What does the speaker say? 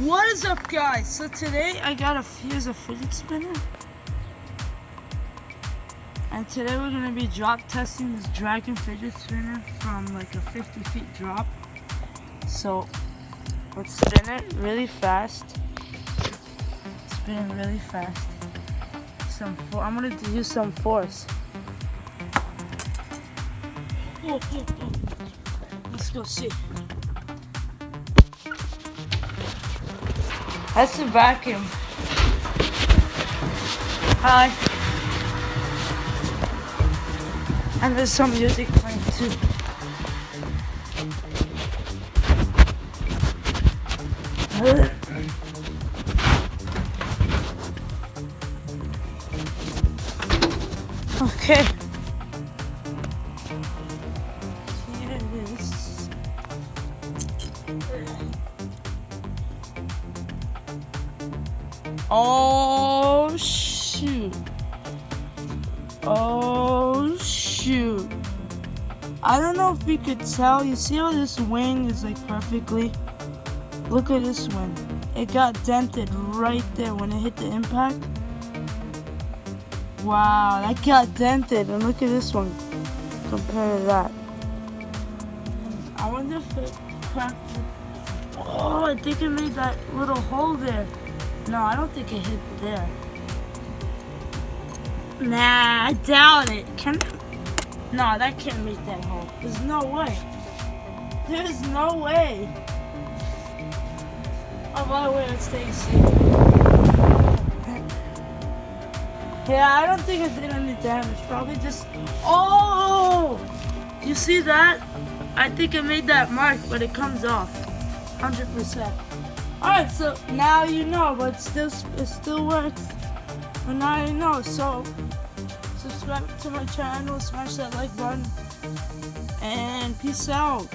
What is up, guys? So today I got here's a fidget spinner, and today we're gonna be drop testing this dragon fidget spinner from like a 50 feet drop. So let's spin it really fast. Spin it really fast. I'm gonna use some force. Oh. Let's go see. That's the vacuum. Hi. And there's some music playing too. Okay. Here it is. Oh shoot. Oh shoot. I don't know if you could tell. You see how this wing is like perfectly? Look at this wing. It got dented right there when it hit the impact. Wow, that got dented. And look at this one compared to that. I wonder if it cracked. Oh, I think it made that little hole there. No, I don't think it hit there. Nah, I doubt it. No, that can't make that hole. There's no way. There's no way. Oh, by the way, let's take a seat. Yeah, I don't think it did any damage. Probably just... Oh! You see that? I think it made that mark, but it comes off. 100%. Alright, so now you know, but it still works. But now you know, so subscribe to my channel, smash that like button, and peace out.